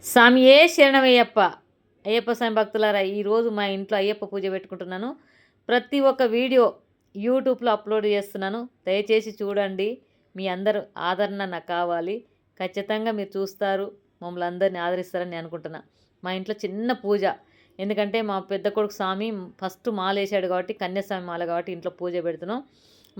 స్వామియే శరణమయ్యప్ప. అయ్యప్ప స్వామి భక్తులారా, ఈరోజు మా ఇంట్లో అయ్యప్ప పూజ పెట్టుకుంటున్నాను. ప్రతి ఒక్క వీడియో యూట్యూబ్లో అప్లోడ్ చేస్తున్నాను. దయచేసి చూడండి. మీ అందరూ ఆదరణ నాకు కావాలి. ఖచ్చితంగా మీరు చూస్తారు, మమ్మల్ని అందరినీ ఆదరిస్తారని నేను అనుకుంటున్నా. మా ఇంట్లో చిన్న పూజ, ఎందుకంటే మా పెద్ద కొడుకు స్వామి ఫస్ట్ మాల వేసాడు కాబట్టి, కన్యాస్వామి మాల కాబట్టి ఇంట్లో పూజ పెడుతున్నాం.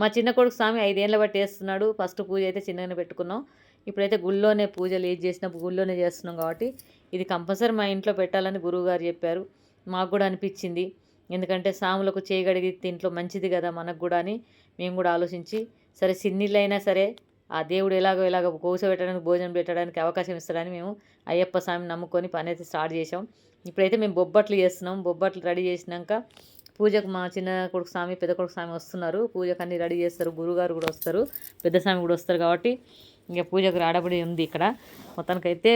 మా చిన్న కొడుకు స్వామి 5 ఏళ్ళ బట్టి వేస్తున్నాడు. ఫస్ట్ పూజ అయితే చిన్నగానే పెట్టుకున్నాం. ఇప్పుడైతే గుళ్ళోనే పూజలు ఏది చేసినప్పుడు గుళ్ళోనే చేస్తున్నాం కాబట్టి ఇది కంపల్సరీ మా ఇంట్లో పెట్టాలని గురువుగారు చెప్పారు. మాకు కూడా అనిపించింది. ఎందుకంటే సాములకు చేయగడిగి ఇంట్లో మంచిది కదా మనకు కూడా అని మేము కూడా ఆలోచించి, సరే సిన్నిళ్ళైనా సరే ఆ దేవుడు ఎలాగో కూర్చోబెట్టడానికి భోజనం పెట్టడానికి అవకాశం ఇస్తాడని మేము అయ్యప్ప స్వామిని నమ్ముకొని పని అయితే స్టార్ట్ చేసాం. ఇప్పుడైతే మేము బొబ్బట్లు చేస్తున్నాం. బొబ్బట్లు రెడీ చేసినాక పూజకు మా చిన్న కొడుకు స్వామి, పెద్ద కొడుకు స్వామి వస్తున్నారు. పూజకు అన్నీ రెడీ చేస్తారు. గురువుగారు కూడా వస్తారు, పెద్ద స్వామి కూడా వస్తారు కాబట్టి ఇక పూజకు రాడబడి ఉంది. ఇక్కడ మొత్తానికైతే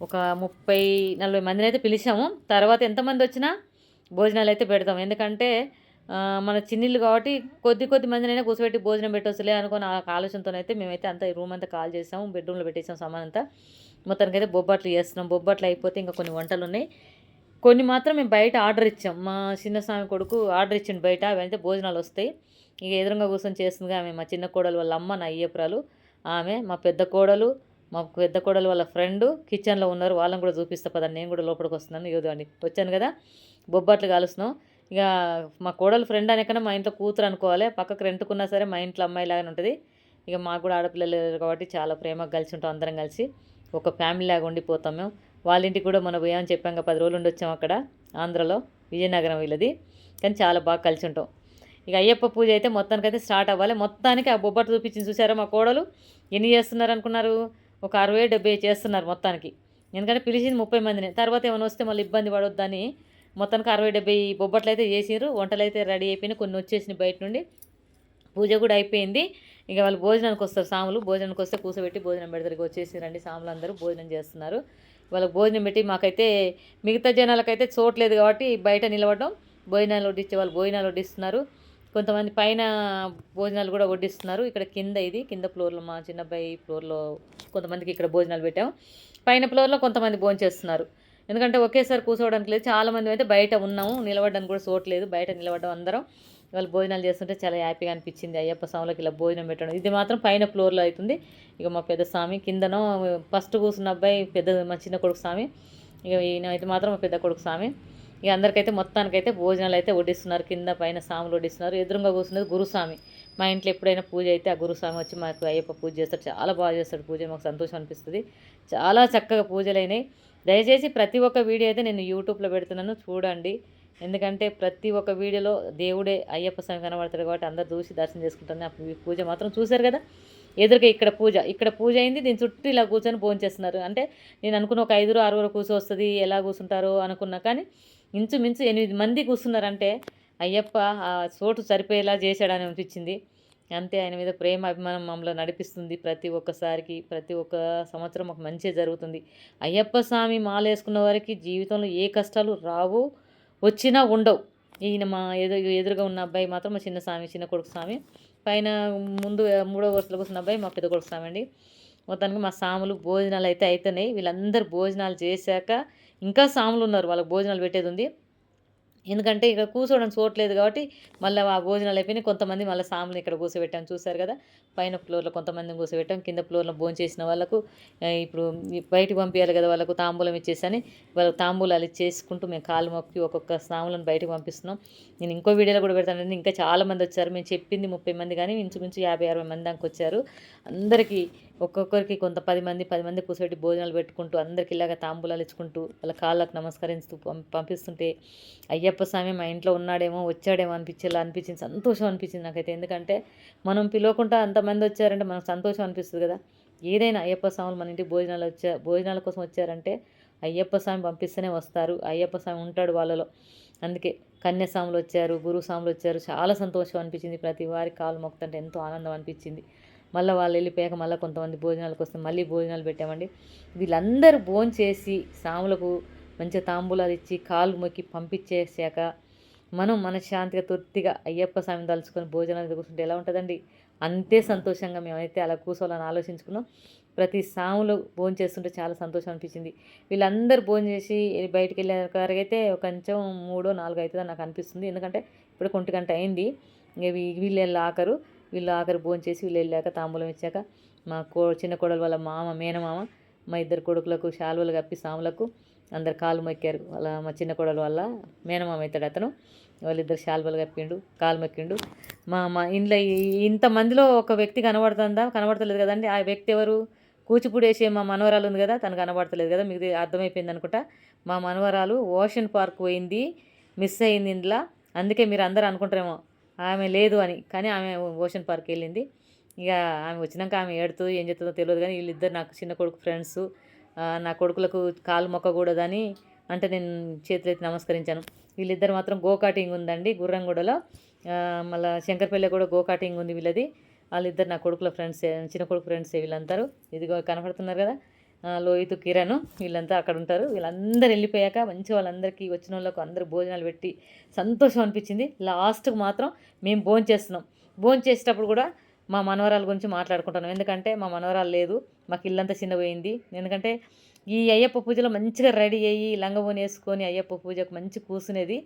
ఒక 30-40 మందిని అయితే పిలిచాము. తర్వాత ఎంతమంది వచ్చినా భోజనాలు అయితే పెడతాం. ఎందుకంటే మన చిన్నిళ్ళు కాబట్టి కొద్ది మందినైనా కూర్చోబెట్టి భోజనం పెట్టవచ్చులే అనుకుని ఆ ఆలోచనతోనైతే మేమైతే అంతా ఈ రూమ్ అంతా కాల్ చేసాము. బెడ్రూమ్లో పెట్టేసాం సామాన్ అంతా. మొత్తానికైతే బొబ్బట్లు చేస్తున్నాం. బొబ్బట్లు అయిపోతే ఇంకా కొన్ని వంటలు ఉన్నాయి. కొన్ని మాత్రం మేము బయట ఆర్డర్ ఇచ్చాం. మా చిన్న స్వామి కొడుకు ఆర్డర్ ఇచ్చిండు బయట. అవైతే భోజనాలు వస్తాయి. ఇక ఎదురుగా కూర్చొని చేస్తుంది ఆమె, మా చిన్న కోడలు వాళ్ళ అమ్మ, నా అయ్యపురాలు ఆమె. మా పెద్ద కోడలు వాళ్ళ ఫ్రెండు కిచెన్లో ఉన్నారు. వాళ్ళని కూడా చూపిస్తా పదండి. నేను కూడా లోపలికి వస్తున్నాను. ఇవ్వండి, వచ్చాను కదా, బొబ్బట్లు కాలుస్తున్నాం. ఇక మా కోడలు ఫ్రెండ్ అనేకన్నా మా ఇంట్లో కూతురు అనుకోవాలి. పక్కకు రెంటుకున్నా సరే మా ఇంట్లో అమ్మాయి లాగానే ఉంటుంది. ఇక మాకు కూడా ఆడపిల్లలు కాబట్టి చాలా ప్రేమగా కలిసి ఉంటాం. అందరం కలిసి ఒక ఫ్యామిలీ లాగా ఉండిపోతాం మేము. వాళ్ళ ఇంటికి కూడా మనం పోయామని చెప్పాం. 10 రోజులు ఉండి వచ్చాం అక్కడ ఆంధ్రలో, విజయనగరం వీళ్ళది. కానీ చాలా బాగా కలిసి ఉంటాం. ఇక అయ్యప్ప పూజ అయితే మొత్తానికైతే స్టార్ట్ అవ్వాలి. మొత్తానికి ఆ బొబ్బట్లు చూపించింది చూసారా మా కోడలు. ఎన్ని చేస్తున్నారు అనుకున్నారు? ఒక 60-70 చేస్తున్నారు మొత్తానికి. ఎందుకంటే పిలిచింది 30 మందిని. తర్వాత ఏమైనా వస్తే మళ్ళీ ఇబ్బంది పడొద్దని మొత్తానికి 60-70 బొబ్బట్లు అయితే చేసిర్రు. వంటలు అయితే రెడీ అయిపోయినాయి. కొన్ని వచ్చేసినాయి బయట నుండి. పూజ కూడా అయిపోయింది. ఇక వాళ్ళు భోజనానికి వస్తారు. సాములు భోజనానికి వస్తే కూర్చోబెట్టి భోజనం పెడతారు. ఇక వచ్చేసిరండి సాములు అందరూ భోజనం చేస్తున్నారు. వాళ్ళకి భోజనం పెట్టి మాకైతే మిగతా జనాలకైతే చోట్లేదు కాబట్టి బయట నిలవడం, భోజనాలు వడ్డించే వాళ్ళు భోజనాలు వడ్డిస్తున్నారు. కొంతమంది పైన భోజనాలు కూడా వడ్డిస్తున్నారు. ఇక్కడ కింద ఫ్లోర్లో మా చిన్నబ్బాయి ఫ్లోర్లో కొంతమందికి ఇక్కడ భోజనాలు పెట్టాము. పైన ఫ్లోర్లో కొంతమంది భోజనం చేస్తున్నారు. ఎందుకంటే ఒకేసారి కూర్చోవడానికి లేదు. చాలామంది అయితే బయట ఉన్నాము. నిలబడడానికి కూడా చోట్లేదు. బయట నిలబడడం అందరం. వాళ్ళు భోజనాలు చేస్తుంటే చాలా హ్యాపీగా అనిపించింది. అయ్యప్ప స్వాములకి ఇలా భోజనం పెట్టడం. ఇది మాత్రం పైన ఫ్లోర్లో అవుతుంది. ఇక మా పెద్ద స్వామి కిందనో ఫస్ట్ కూర్చున్న అబ్బాయి మా చిన్న కొడుకు స్వామి. ఇక ఈయన అయితే మాత్రం మా పెద్ద కొడుకు స్వామి. ఇక అందరికైతే మొత్తానికైతే భోజనాలు అయితే వడ్డిస్తున్నారు. కింద పైన స్వాములు వడ్డిస్తున్నారు. ఎదురుగా కూర్చున్నది గురుస్వామి. మా ఇంట్లో ఎప్పుడైనా పూజ అయితే ఆ గురుస్వామి వచ్చి మాకు అయ్యప్ప పూజ చేస్తాడు. చాలా బాగా చేస్తాడు పూజ. మాకు సంతోషం అనిపిస్తుంది. చాలా చక్కగా పూజలు అయినాయి. దయచేసి ప్రతి ఒక్క వీడియో అయితే నేను యూట్యూబ్లో పెడుతున్నాను, చూడండి. ఎందుకంటే ప్రతి ఒక్క వీడియోలో దేవుడే అయ్యప్ప స్వామి కనబడతాడు కాబట్టి అందరు చూసి దర్శనం చేసుకుంటాను. ఆ పూజ మాత్రం చూశారు కదా. ఎదురుగా ఇక్కడ పూజ అయింది. దీని చుట్టూ ఇలా కూర్చొని భోంచేస్తున్నారు. అంటే నేను అనుకున్న ఒక 5-6 కూర్చో వస్తుంది, ఎలా కూర్చుంటారో అనుకున్నా. కానీ ఇంచుమించు 8 మంది కూర్చున్నారంటే అయ్యప్ప ఆ చోటు సరిపోయేలా చేశాడని అనిపించింది. అంతే, ఆయన మీద ప్రేమ అభిమానం మమ్మల్ని నడిపిస్తుంది. ప్రతి ఒక్క సంవత్సరం మాకు మంచిగా జరుగుతుంది. అయ్యప్ప స్వామి మాల వేసుకున్న వారికి జీవితంలో ఏ కష్టాలు రావు, వచ్చినా ఉండవు. ఈయన మా ఎదురుగా ఉన్న అబ్బాయి మాత్రం మా చిన్న కొడుకు స్వామి. పైన ముందు 3వ వరుసలో కూర్చున్న అబ్బాయి మా పెద్ద కొడుకు స్వామి అండి. మొత్తానికి మా సాములు భోజనాలు అయితే అవుతున్నాయి. వీళ్ళందరూ భోజనాలు చేశాక ఇంకా సాములు ఉన్నారు, వాళ్ళకి భోజనాలు పెట్టేది ఉంది. ఎందుకంటే ఇక్కడ కూర్చోవడం చూడలేదు కాబట్టి మళ్ళీ ఆ భోజనాలు అయిపోయినాయి. కొంతమంది మళ్ళీ సాములు ఇక్కడ కూర్చోబెట్టాం. చూశారు కదా, పైన ఫ్లోర్లో కొంతమందిని కూర్చోబెట్టాం. కింద ఫ్లోర్లో భోంచేసిన వాళ్ళకు ఇప్పుడు బయటకు పంపించాలి కదా, వాళ్ళకు తాంబూలం ఇచ్చేసని వాళ్ళకు తాంబూలాలు ఇచ్చేసుకుంటూ మేము కాళ్ళు మొక్కి ఒక్కొక్క సాములను బయటకు పంపిస్తున్నాం. నేను ఇంకో వీడియోలో కూడా పెడతానండి. ఇంకా చాలామంది వచ్చారు. మేము చెప్పింది 30 మంది కానీ ఇంచుమించు 50-60 మంది దాకా వచ్చారు. అందరికీ ఒక్కొక్కరికి 10 మంది కూర్చోబెట్టి భోజనాలు పెట్టుకుంటూ అందరికి ఇలాగ తాంబూలాలు ఇచ్చుకుంటూ వాళ్ళ కాళ్ళకు నమస్కరిస్తూ పంపిస్తుంటే అయ్యప్ప స్వామి మా ఇంట్లో ఉన్నాడేమో, వచ్చాడేమో అనిపించింది. సంతోషం అనిపించింది నాకైతే. ఎందుకంటే మనం పిలవకుండా అంతమంది వచ్చారంటే మనకు సంతోషం అనిపిస్తుంది కదా. ఏదైనా అయ్యప్ప స్వాములు మన ఇంటికి భోజనాల కోసం వచ్చారంటే అయ్యప్ప స్వామి పంపిస్తేనే వస్తారు. అయ్యప్ప స్వామి ఉంటాడు వాళ్ళలో. అందుకే కన్యాస్వాములు వచ్చారు, గురుస్వాములు వచ్చారు. చాలా సంతోషం అనిపించింది. ప్రతి వారి కాలు మొక్కుతుంటే ఎంతో ఆనందం అనిపించింది. మళ్ళీ వాళ్ళు వెళ్ళిపోయాక మళ్ళీ కొంతమంది భోజనాలకు వస్తే మళ్ళీ భోజనాలు పెట్టామండి. వీళ్ళందరూ భోంచేసి సాములకు మంచిగా తాంబూలాలు ఇచ్చి కాళ్ళు మొక్కి పంపించేసాక మనం మనశ్శాంతిగా తృప్తిగా అయ్యప్ప స్వామిని తలుచుకొని భోజనాలు కూర్చుంటే ఎలా ఉంటుందండి. అంతే సంతోషంగా మేమైతే అలా కూర్చోవాలని ఆలోచించుకున్నాం. ప్రతి సాములు భోంచేస్తుంటే చాలా సంతోషం అనిపించింది. వీళ్ళందరూ భోంచేసి బయటికి వెళ్ళేకారికైతే కొంచెం 3, 4 అవుతుందని నాకు అనిపిస్తుంది. ఎందుకంటే ఇప్పుడు 1 అయింది. ఇంక వీళ్ళు ఆఖరు. వీళ్ళు ఆఖరు భోంచేసి వీళ్ళు వెళ్ళాక తాంబూలం ఇచ్చాక మా చిన్న కోడలు వాళ్ళ మేనమామ మా ఇద్దరు కొడుకులకు శాలువలు కప్పి సాములకు అందరు కాలు మొక్కారు. మా చిన్న కోడలు వాళ్ళ మేనమామ అవుతాడు అతను. వాళ్ళిద్దరు శాలువలు కప్పిండు, కాలు మొక్కిండు. మా ఇంట్లో ఇంతమందిలో ఒక వ్యక్తి కనబడతలేదు కదండి. ఆ వ్యక్తి ఎవరు? కూచిపూడి వేసే మా మనవరాలు ఉంది కదా, తను కనబడతలేదు కదా, మీకు అర్థమైపోయింది అనుకుంటా. మా మనవరాలు ఓషన్ పార్క్ పోయింది, మిస్ అయింది ఇంట్లో. అందుకే మీరు అందరూ అనుకుంటారేమో ఆమె లేదు అని, కానీ ఆమె ఓషన్ పార్క్ వెళ్ళింది. ఇక ఆమె వచ్చినాక ఆమె ఏడుతూ ఏం చేస్తుందో తెలియదు, కానీ వీళ్ళిద్దరు నాకు చిన్న కొడుకు ఫ్రెండ్స్. నా కొడుకులకు కాలు మొక్కకూడదని అంటే నేను చేతులెత్తి నమస్కరించాను. వీళ్ళిద్దరు మాత్రం గోకాటింగ్ ఉందండి గుర్రంగూడలో. మళ్ళీ శంకరపల్లి కూడా గోకాటింగ్ ఉంది వీళ్ళది. వాళ్ళిద్దరు నా కొడుకుల ఫ్రెండ్సే, చిన్న కొడుకు ఫ్రెండ్సే వీళ్ళందరూ. ఇదిగో కనపడుతున్నారు కదా, లోహిత్ కిరణ్ వీళ్ళంతా అక్కడ ఉంటారు. వీళ్ళందరూ వెళ్ళిపోయాక మంచిగా వాళ్ళందరికీ వచ్చిన వాళ్ళకు అందరూ భోజనాలు పెట్టి సంతోషం అనిపించింది. లాస్ట్కి మాత్రం మేము భోంచేసేటప్పుడు కూడా మా మనవరాల గురించి మాట్లాడుకుంటున్నాం. ఎందుకంటే మా మనవరాలు లేదు, మాకు ఇల్లంతా చిన్నపోయింది. ఎందుకంటే ఈ అయ్యప్ప పూజలో మంచిగా రెడీ అయ్యి లంగవోని వేసుకొని అయ్యప్ప పూజకు మంచి కూర్చునేది.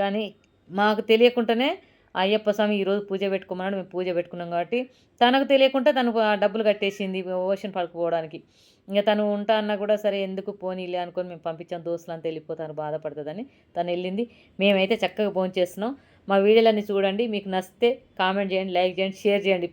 కానీ మాకు తెలియకుండానే అయ్యప్ప స్వామి ఈరోజు పూజ పెట్టుకోమన్నాడు, మేము పూజ పెట్టుకున్నాం కాబట్టి తనకు తెలియకుండా తను డబ్బులు కట్టేసింది ఓషన్ పార్క్ పోవడానికి. ఇంకా తను ఉంటా అన్నా కూడా సరే ఎందుకు పోనీలే అనుకొని మేము పంపించాం. దోస్తులు అంతా వెళ్ళిపోతాను బాధపడుతుందని తను వెళ్ళింది. మేమైతే చక్కగా భోంచేస్తున్నాం. మా వీడియోలన్నీ చూడండి, మీకు నచ్చితే కామెంట్ చేయండి, లైక్ చేయండి, షేర్ చేయండి.